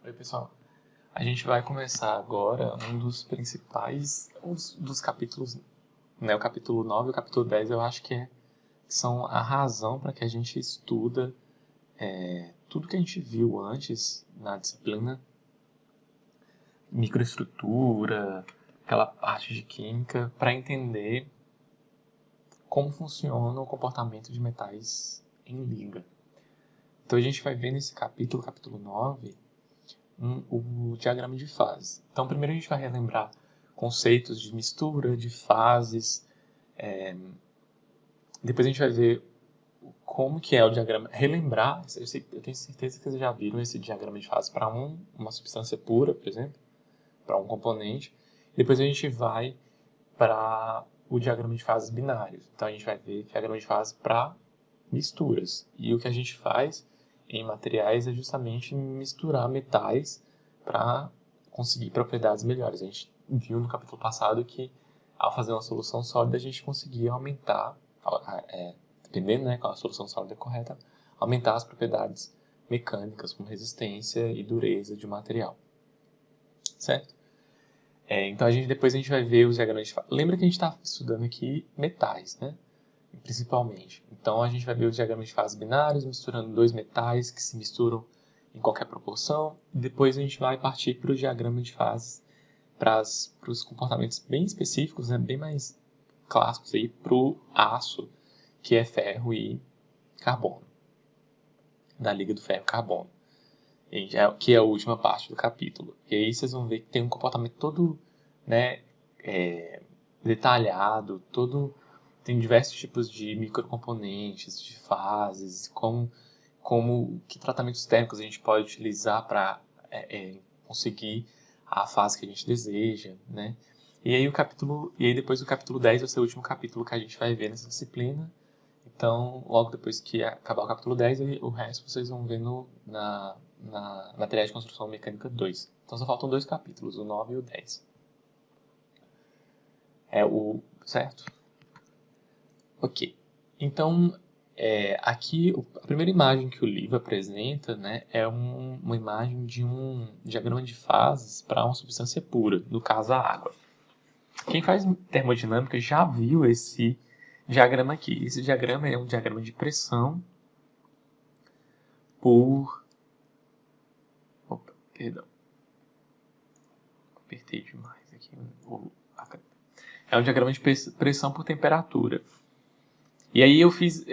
Oi, pessoal. A gente vai começar agora um dos principais dos capítulos, né? O capítulo 9 e o capítulo 10, eu acho que são a razão para que a gente estuda tudo que a gente viu antes na disciplina, microestrutura, aquela parte de química, para entender como funciona o comportamento de metais em liga. Então a gente vai ver nesse capítulo 9, o diagrama de fase. Então, primeiro a gente vai relembrar conceitos de mistura, de fases. Depois a gente vai ver como que é o diagrama. Relembrar, eu tenho certeza que vocês já viram esse diagrama de fase para uma substância pura, por exemplo, para um componente. Depois a gente vai para o diagrama de fases binários. Então a gente vai ver diagrama de fase para misturas. E o que a gente faz em materiais é justamente misturar metais para conseguir propriedades melhores. A gente viu no capítulo passado que ao fazer uma solução sólida a gente conseguia aumentar, dependendo, né, qual a solução sólida correta, aumentar as propriedades mecânicas como resistência e dureza de um material. Certo? Então depois a gente vai ver os diagramas de fase. Lembra que a gente está estudando aqui metais, né? Principalmente. Então a gente vai ver os diagramas de fase binários, misturando dois metais que se misturam em qualquer proporção. E depois a gente vai partir para o diagrama de fases para os comportamentos bem específicos, né, bem mais clássicos para o aço, que é ferro e carbono, da liga do ferro-carbono, que é a última parte do capítulo. E aí vocês vão ver que tem um comportamento todo, né, detalhado, tem diversos tipos de microcomponentes, de fases, que tratamentos térmicos a gente pode utilizar para conseguir a fase que a gente deseja, né? E aí depois o capítulo 10 vai ser o último capítulo que a gente vai ver nessa disciplina. Então, logo depois que acabar o capítulo 10, o resto vocês vão ver na Materiais de Construção Mecânica 2. Então só faltam dois capítulos, o 9 e o 10. Certo? Ok. Então, aqui a primeira imagem que o livro apresenta, né, é uma imagem de um diagrama de fases para uma substância pura, no caso a água. Quem faz termodinâmica já viu esse diagrama aqui. Esse diagrama é um diagrama de pressão por... Opa, perdão. Apertei demais aqui. É um diagrama de pressão por temperatura. E aí eu fiz...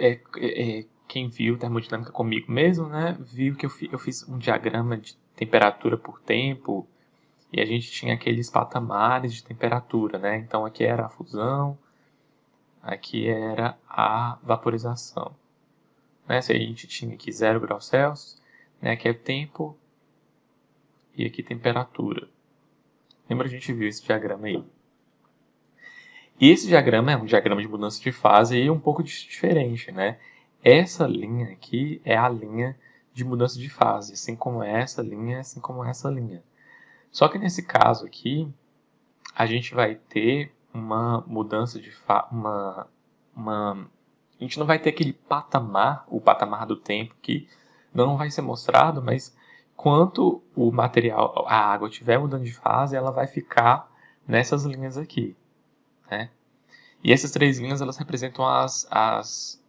quem viu termodinâmica comigo mesmo, né, viu que eu fiz um diagrama de temperatura por tempo, e a gente tinha aqueles patamares de temperatura, né? Então aqui era a fusão, aqui era a vaporização. Né? Se a gente tinha aqui 0 graus Celsius, né, aqui é tempo e aqui temperatura. Lembra, a gente viu esse diagrama aí. E esse diagrama é um diagrama de mudança de fase e um pouco diferente, né? Essa linha aqui é a linha de mudança de fase, assim como essa linha, assim como essa linha. Só que nesse caso aqui, a gente vai ter uma mudança de fase, a gente não vai ter aquele patamar, o patamar do tempo, que não vai ser mostrado, mas quanto o material, a água estiver mudando de fase, ela vai ficar nessas linhas aqui, né? E essas três linhas, elas representam as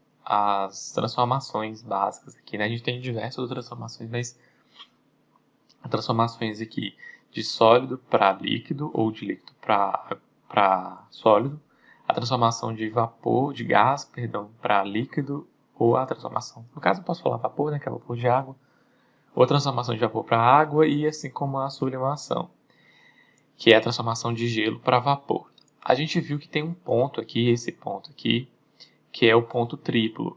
transformações básicas aqui, né? A gente tem diversas outras transformações, mas transformações aqui de sólido para líquido ou de líquido para sólido, a transformação de vapor, de gás, perdão, para líquido, ou a transformação, no caso eu posso falar vapor, né, que é vapor de água, ou a transformação de vapor para água, e assim como a sublimação, que é a transformação de gelo para vapor. A gente viu que tem um ponto aqui, esse ponto aqui, que é o ponto triplo,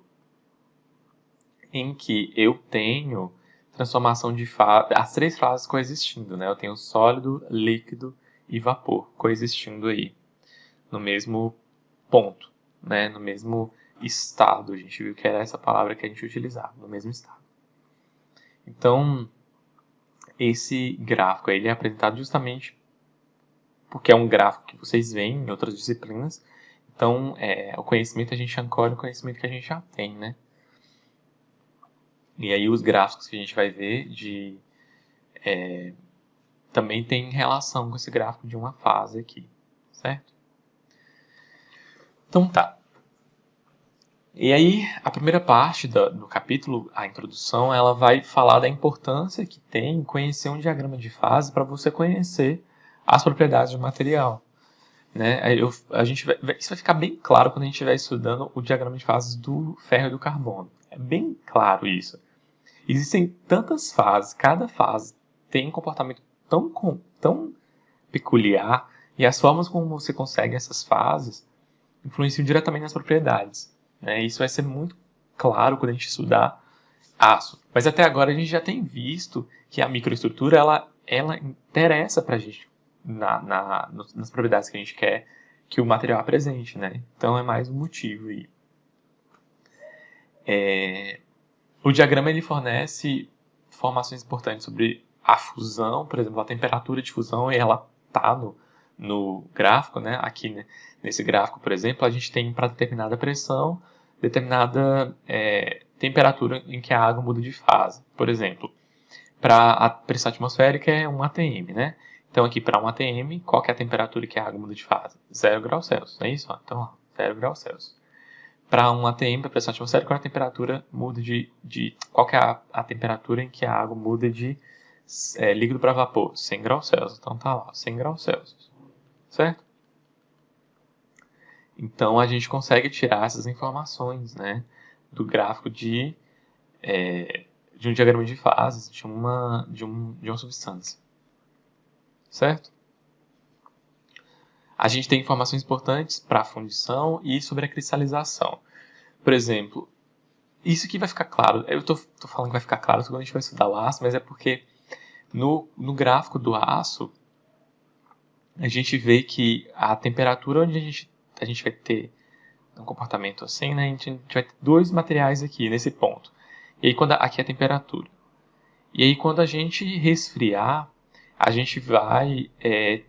em que eu tenho transformação de as três fases coexistindo, né? Eu tenho sólido, líquido e vapor coexistindo aí, no mesmo ponto, né? No mesmo estado. A gente viu que era essa palavra que a gente utilizava, no mesmo estado. Então, esse gráfico aí, ele é apresentado justamente porque é um gráfico que vocês veem em outras disciplinas. Então, o conhecimento, a gente ancora o conhecimento que a gente já tem, né? E aí os gráficos que a gente vai ver também tem relação com esse gráfico de uma fase aqui, certo? Então tá. E aí, a primeira parte do capítulo, a introdução, ela vai falar da importância que tem conhecer um diagrama de fase para você conhecer as propriedades do material. Né? Isso vai ficar bem claro quando a gente estiver estudando o diagrama de fases do ferro e do carbono. É bem claro isso. Existem tantas fases, cada fase tem um comportamento tão peculiar, e as formas como você consegue essas fases influenciam diretamente nas propriedades. Né? Isso vai ser muito claro quando a gente estudar aço. Mas até agora a gente já tem visto que a microestrutura ela interessa para a gente nas propriedades que a gente quer que o material apresente. Né? Então é mais um motivo aí. O diagrama ele fornece informações importantes sobre a fusão, por exemplo, a temperatura de fusão, e ela está no gráfico, né? Aqui, né, nesse gráfico, por exemplo, a gente tem para determinada pressão, determinada temperatura em que a água muda de fase. Por exemplo, para a pressão atmosférica é 1 atm, né? Então aqui para 1 atm, qual que é a temperatura que a água muda de fase? 0 graus Celsius, não é isso? Então, ó, 0 graus Celsius. Para 1 atm, para pressão atmosférica, a temperatura muda qual que é a temperatura em que a água muda de líquido para vapor? 100 graus Celsius. Então tá lá, 100 graus Celsius. Certo? Então a gente consegue tirar essas informações, né, do gráfico de um diagrama de fases de uma substância. Certo? A gente tem informações importantes para a fundição e sobre a cristalização. Por exemplo, isso aqui vai ficar claro. Eu estou falando que vai ficar claro quando a gente vai estudar o aço, mas é porque no gráfico do aço, a gente vê que a temperatura onde a gente vai ter um comportamento assim, né? A gente vai ter dois materiais aqui, nesse ponto. E aí, aqui é a temperatura. E aí, quando a gente resfriar, a gente vai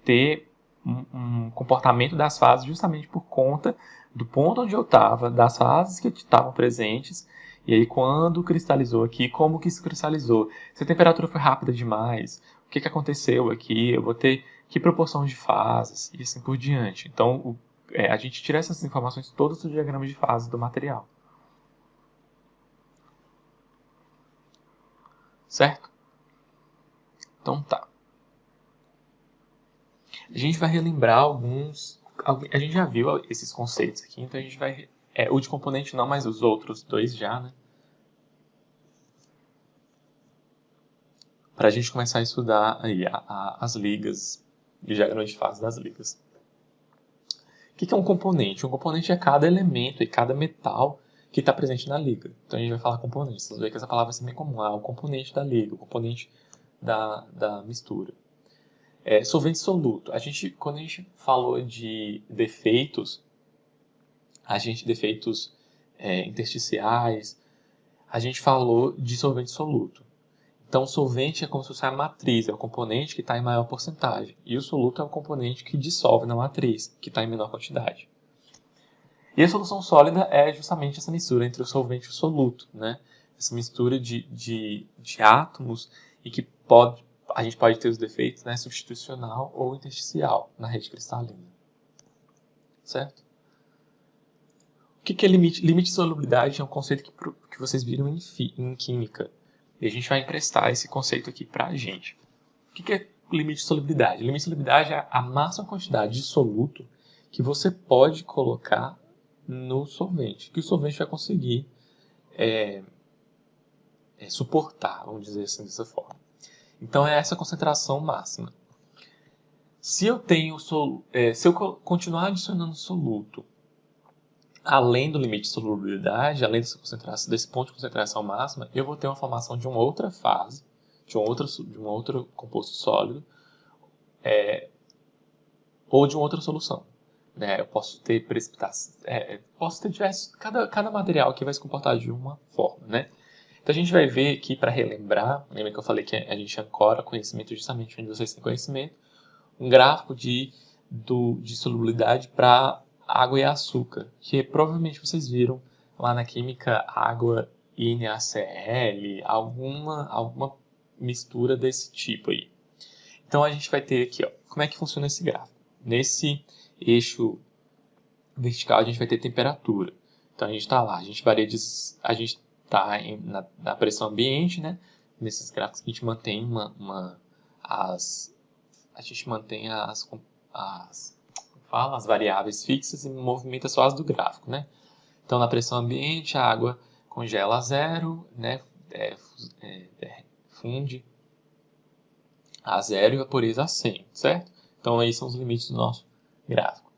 ter um comportamento das fases justamente por conta do ponto onde eu estava, das fases que estavam presentes. E aí, quando cristalizou aqui, como que isso cristalizou? Se a temperatura foi rápida demais, o que aconteceu aqui? Eu vou ter que proporção de fases e assim por diante. Então, a gente tira essas informações todas do diagrama de fases do material. Certo? Então tá. A gente vai relembrar alguns... A gente já viu esses conceitos aqui, então a gente vai... o de componente não, mas os outros dois já, né? Para a gente começar a estudar aí as ligas, o diagrama de fase das ligas. O que é um componente? Um componente é cada elemento e cada metal que está presente na liga. Então a gente vai falar componente. Vocês veem que essa palavra vai ser bem comum. O componente da liga, o componente da mistura. Solvente soluto. Quando a gente falou de defeitos, defeitos intersticiais, a gente falou de solvente soluto. Então, o solvente é como se fosse a matriz, é o componente que está em maior porcentagem. E o soluto é o componente que dissolve na matriz, que está em menor quantidade. E a solução sólida é justamente essa mistura entre o solvente e o soluto, né? Essa mistura de átomos e que a gente pode ter os defeitos, né, substitucional ou intersticial na rede cristalina. Certo? O que é limite? Limite de solubilidade é um conceito que vocês viram em química. E a gente vai emprestar esse conceito aqui para a gente. O que é limite de solubilidade? Limite de solubilidade é a máxima quantidade de soluto que você pode colocar no solvente, que o solvente vai conseguir suportar, vamos dizer assim, dessa forma. Então é essa concentração máxima. Se eu continuar adicionando soluto além do limite de solubilidade, além desse ponto de concentração máxima, eu vou ter uma formação de uma outra fase, de um outro composto sólido, ou de uma outra solução. Eu posso ter precipitação, posso ter diversos, cada material aqui vai se comportar de uma forma, né? Então a gente vai ver aqui, para relembrar, lembra que eu falei que a gente ancora conhecimento justamente onde vocês têm conhecimento, um gráfico de solubilidade para água e açúcar, que provavelmente vocês viram lá na química água e NaCl, alguma mistura desse tipo aí. Então a gente vai ter aqui, ó, como é que funciona esse gráfico. Nesse eixo vertical a gente vai ter temperatura. Então a gente está lá, a gente está na pressão ambiente, né? Nesses gráficos a gente mantém as variáveis fixas e movimenta só as do gráfico, né? Então na pressão ambiente a água congela a zero, né? Funde a zero e vaporiza a 100, certo? Então aí são os limites do nosso gráfico.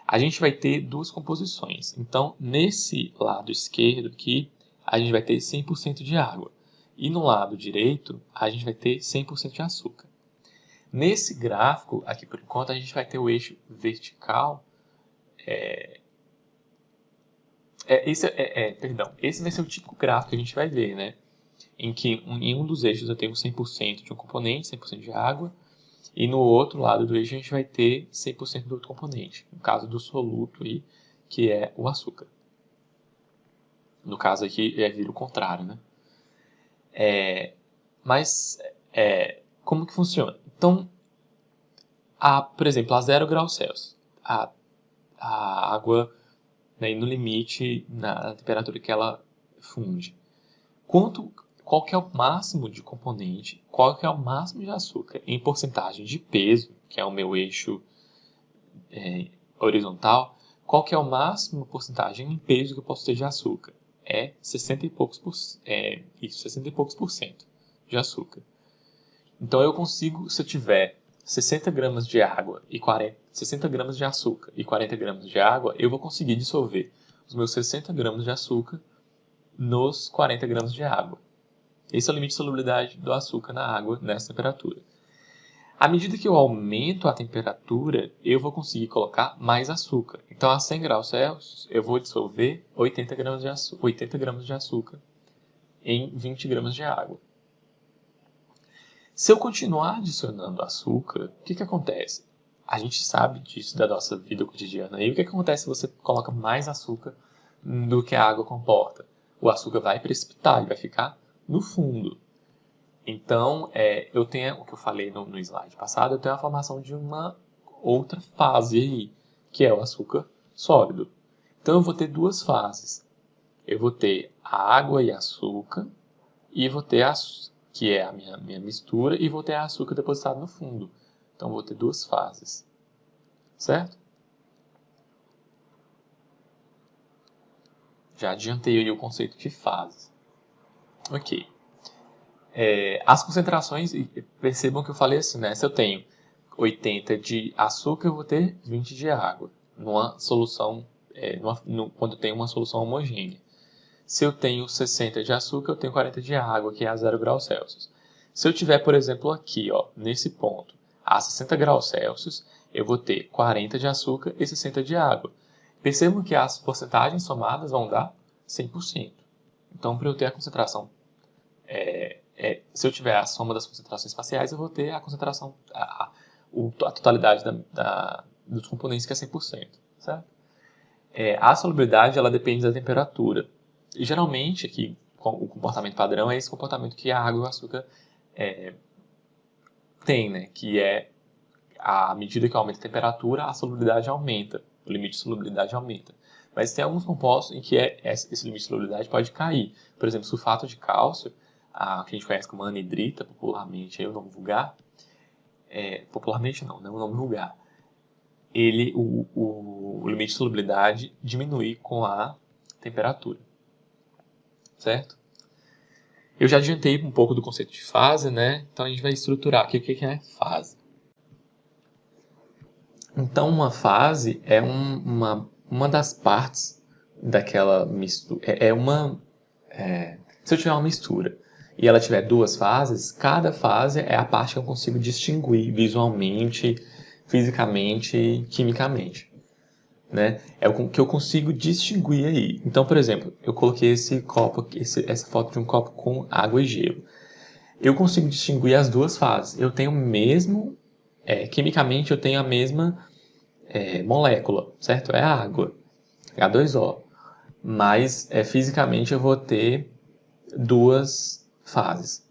A gente vai ter duas composições. Então, nesse lado esquerdo aqui, a gente vai ter 100% de água. E no lado direito, a gente vai ter 100% de açúcar. Nesse gráfico, aqui por enquanto, a gente vai ter o eixo vertical. Esse vai ser o típico gráfico que a gente vai ver, né? Em que em um dos eixos eu tenho 100% de um componente, 100% de água. E no outro lado do eixo a gente vai ter 100% do outro componente. No caso do soluto, aí, que é o açúcar. No caso aqui, vira o contrário, né? Como que funciona? Então, por exemplo, a 0 graus Celsius, a água, né, no limite, na temperatura que ela funde. Qual que é o máximo de componente, qual que é o máximo de açúcar em porcentagem de peso, que é o meu eixo horizontal, qual que é o máximo porcentagem em peso que eu posso ter de açúcar? 60 e poucos por cento de açúcar. Então eu consigo, se eu tiver 60 gramas de água e 60 gramas de açúcar e 40 gramas de água, eu vou conseguir dissolver os meus 60 gramas de açúcar nos 40 gramas de água. Esse é o limite de solubilidade do açúcar na água nessa temperatura. À medida que eu aumento a temperatura, eu vou conseguir colocar mais açúcar. Então, a 100 graus Celsius, eu vou dissolver 80 gramas de açúcar em 20 gramas de água. Se eu continuar adicionando açúcar, o que acontece? A gente sabe disso da nossa vida cotidiana. E o que acontece se você coloca mais açúcar do que a água comporta? O açúcar vai precipitar, ele vai ficar no fundo. Então, eu tenho o que eu falei no slide passado, eu tenho a formação de uma outra fase aí, que é o açúcar sólido. Então, eu vou ter duas fases. Eu vou ter a água e açúcar, e vou ter que é a minha mistura, e vou ter açúcar depositado no fundo. Então, eu vou ter duas fases. Certo? Já adiantei aí o conceito de fases. Ok. As concentrações, percebam que eu falei assim, né? Se eu tenho 80 de açúcar, eu vou ter 20 de água. Numa solução, quando eu tenho uma solução homogênea. Se eu tenho 60 de açúcar, eu tenho 40 de água, que é a 0 graus Celsius. Se eu tiver, por exemplo, aqui, ó, nesse ponto, a 60 graus Celsius, eu vou ter 40 de açúcar e 60 de água. Percebam que as porcentagens somadas vão dar 100%. Então, para eu ter a concentração, se eu tiver a soma das concentrações parciais, eu vou ter a concentração, a totalidade dos componentes, que é 100%. Certo? A solubilidade, ela depende da temperatura. E, geralmente, aqui, o comportamento padrão é esse comportamento que a água e o açúcar tem, né? Que é, à medida que aumenta a temperatura, a solubilidade aumenta, o limite de solubilidade aumenta. Mas tem alguns compostos em que esse limite de solubilidade pode cair. Por exemplo, sulfato de cálcio, que a gente conhece como anidrita, popularmente, o nome vulgar. Popularmente não, o nome vulgar. O limite de solubilidade diminui com a temperatura. Certo? Eu já adiantei um pouco do conceito de fase, né? Então a gente vai estruturar aqui o que é fase. Então, uma fase é uma das partes daquela mistura. Se eu tiver uma mistura e ela tiver duas fases, cada fase é a parte que eu consigo distinguir visualmente, fisicamente, quimicamente. Né? É o que eu consigo distinguir aí. Então, por exemplo, eu coloquei essa foto de um copo com água e gelo. Eu consigo distinguir as duas fases. Eu tenho quimicamente eu tenho a mesma molécula, certo? É a água, H2O. Mas fisicamente eu vou ter duas fases.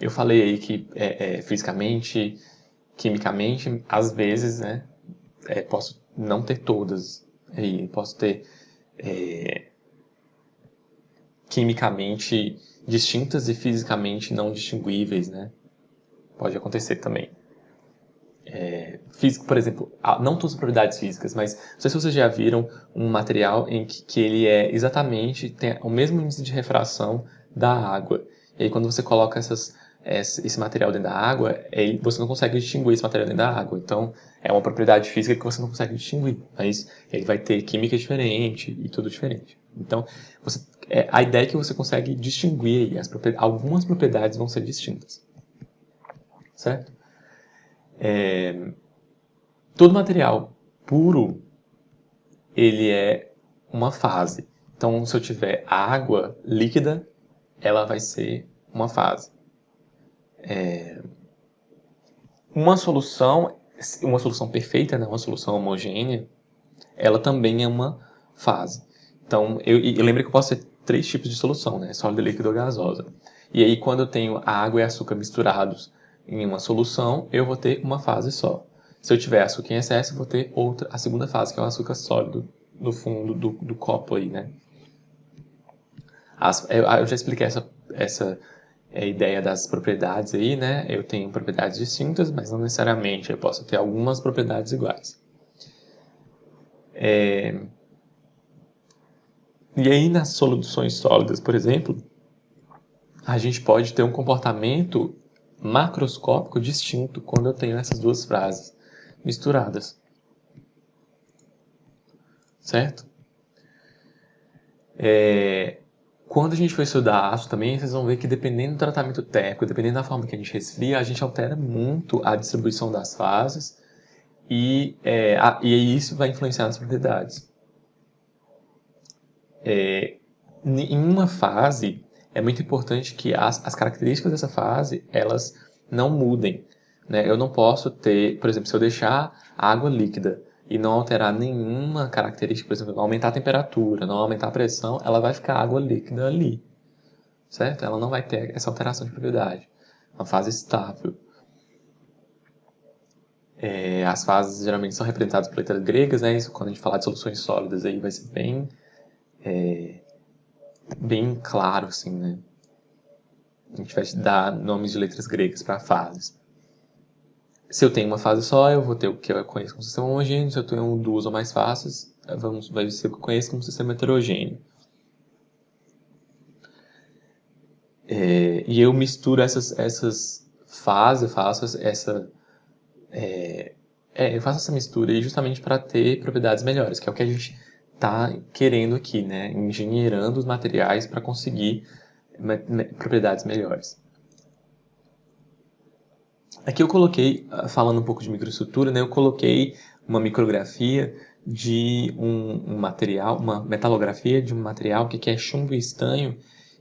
Eu falei aí que fisicamente, quimicamente, às vezes, né, posso não ter todas. Aí, posso ter quimicamente distintas e fisicamente não distinguíveis, né? Pode acontecer também. Físico, por exemplo, não todas as propriedades físicas, mas não sei se vocês já viram um material em que ele é exatamente, tem o mesmo índice de refração da água. E aí quando você coloca esse material dentro da água, você não consegue distinguir esse material dentro da água. Então, é uma propriedade física que você não consegue distinguir, mas ele vai ter química diferente e tudo diferente. Então, a ideia é que você consegue distinguir, e algumas propriedades vão ser distintas. Certo? Todo material puro, ele é uma fase. Então, se eu tiver água líquida, ela vai ser uma fase. Uma solução perfeita, né, uma solução homogênea, ela também é uma fase. Então, eu lembro que eu posso ter 3 tipos de solução, né, sólida, líquida ou gasosa. E aí, quando eu tenho água e açúcar misturados em uma solução, eu vou ter uma fase só. Se eu tiver açúcar em excesso, eu vou ter a segunda fase, que é o açúcar sólido no fundo do copo aí, né? Eu já expliquei essa ideia das propriedades aí, né? Eu tenho propriedades distintas, mas não necessariamente. Eu posso ter algumas propriedades iguais. E aí, nas soluções sólidas, por exemplo, a gente pode ter um comportamento macroscópico distinto quando eu tenho essas duas frases misturadas. Certo? Quando a gente for estudar aço também, vocês vão ver que dependendo do tratamento térmico, dependendo da forma que a gente resfria, a gente altera muito a distribuição das fases e isso vai influenciar nas propriedades. Em uma fase, é muito importante que as características dessa fase, elas não mudem. Né? Eu não posso ter, por exemplo, se eu deixar a água líquida e não alterar nenhuma característica, por exemplo, não aumentar a temperatura, não aumentar a pressão, ela vai ficar água líquida ali. Certo? Ela não vai ter essa alteração de propriedade. Uma fase estável. As fases geralmente são representadas por letras gregas, né? Isso, quando a gente falar de soluções sólidas aí vai ser bem claro, assim, né? A gente vai dar nomes de letras gregas para fases. Se eu tenho uma fase só, eu vou ter o que eu conheço como sistema homogêneo. Se eu tenho duas ou mais fases, vai ser o que eu conheço como sistema heterogêneo. E eu misturo essas fases, eu faço essa mistura aí justamente para ter propriedades melhores, que é o que a gente está querendo aqui, né? Engenheirando os materiais para conseguir propriedades melhores. Aqui eu coloquei, falando um pouco de microestrutura, né? Eu coloquei uma micrografia de um material, uma metalografia de um material que é chumbo e estanho,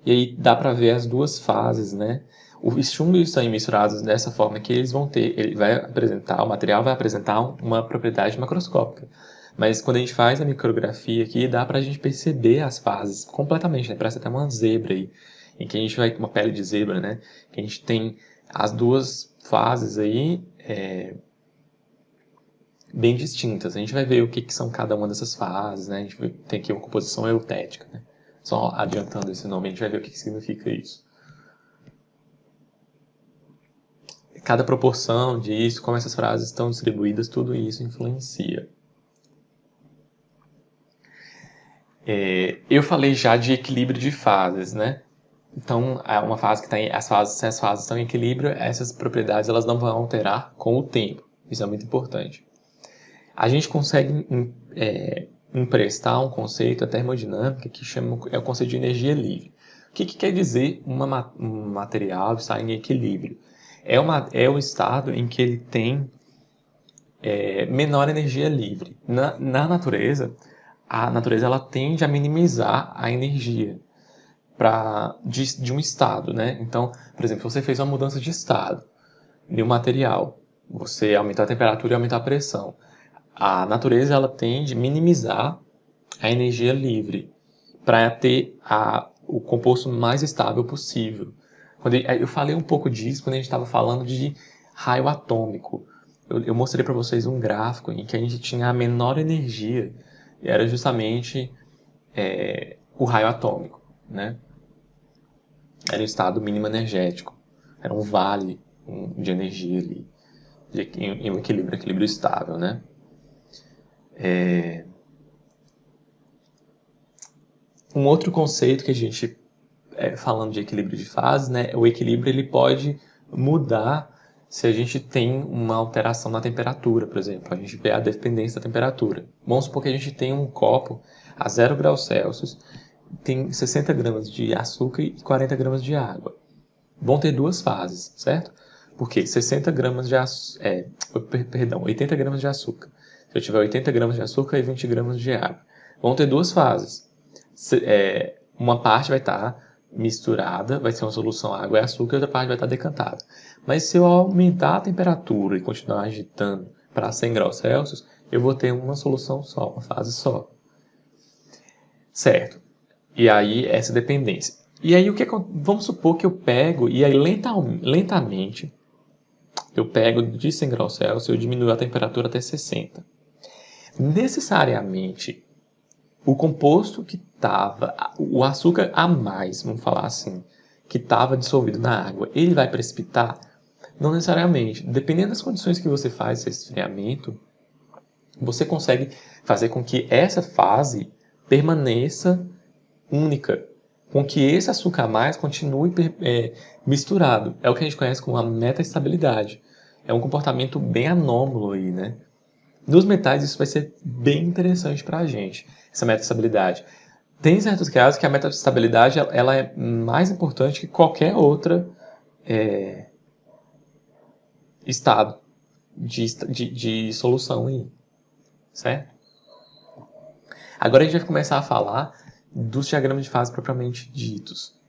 e aí dá para ver as duas fases, né? O chumbo e o estanho misturados dessa forma que eles vão ter, o material vai apresentar uma propriedade macroscópica. Mas quando a gente faz a micrografia aqui, dá para a gente perceber as fases completamente, né? Parece até uma zebra aí, em que a gente vai, uma pele de zebra, né? Que a gente tem as duas fases aí bem distintas. A gente vai ver o que são cada uma dessas fases, né? A gente tem aqui uma composição eutética, né? Só adiantando esse nome, a gente vai ver o que significa isso. Cada proporção disso, como essas frases estão distribuídas, tudo isso influencia. Eu falei já de equilíbrio de fases, né? Então, uma fase que se as fases estão em equilíbrio, essas propriedades elas não vão alterar com o tempo. Isso é muito importante. A gente consegue emprestar um conceito à termodinâmica que é o conceito de energia livre. O que quer dizer um material estar em equilíbrio? É o estado em que ele tem menor energia livre. Na natureza, a natureza ela tende a minimizar a energia de um estado, né? Então, por exemplo, você fez uma mudança de estado de um material, você aumentou a temperatura e aumentou a pressão. A natureza ela tende a minimizar a energia livre para ter o composto mais estável possível. Eu falei um pouco disso quando a gente estava falando de raio atômico. Eu mostrei para vocês um gráfico em que a gente tinha a menor energia, e era justamente o raio atômico, né? Era o estado mínimo energético. Era um vale de energia ali, em um equilíbrio estável, né? Um outro conceito que a gente, falando de equilíbrio de fases, né? O equilíbrio ele pode mudar se a gente tem uma alteração na temperatura, por exemplo. A gente vê a dependência da temperatura. Vamos supor que a gente tem um copo a 0 graus Celsius, tem 60 gramas de açúcar e 40 gramas de água. Vão ter duas fases, certo? Porque 60 gramas de açúcar, 80 gramas de açúcar. Se eu tiver 80 gramas de açúcar e 20 gramas de água. Vão ter duas fases. Uma parte vai estar misturada, vai ser uma solução água e açúcar, e outra parte vai estar decantada. Mas se eu aumentar a temperatura e continuar agitando para 100 graus Celsius, eu vou ter uma solução só, uma fase só. Certo? E aí, essa dependência. E aí, vamos supor que eu pego, e aí lentamente, eu pego de 100 graus Celsius, eu diminuo a temperatura até 60. Necessariamente, o composto que estava, o açúcar a mais, vamos falar assim, que estava dissolvido na água, ele vai precipitar? Não necessariamente. Dependendo das condições que você faz esse esfriamento, você consegue fazer com que essa fase permaneça única, com que esse açúcar a mais continue misturado. É o que a gente conhece como a metaestabilidade. É um comportamento bem anômalo aí, né? Nos metais isso vai ser bem interessante para a gente, essa metaestabilidade. Tem certos casos que a metaestabilidade ela é mais importante que qualquer outro estado de solução aí, certo? Agora a gente vai começar a falar dos diagramas de fase propriamente ditos.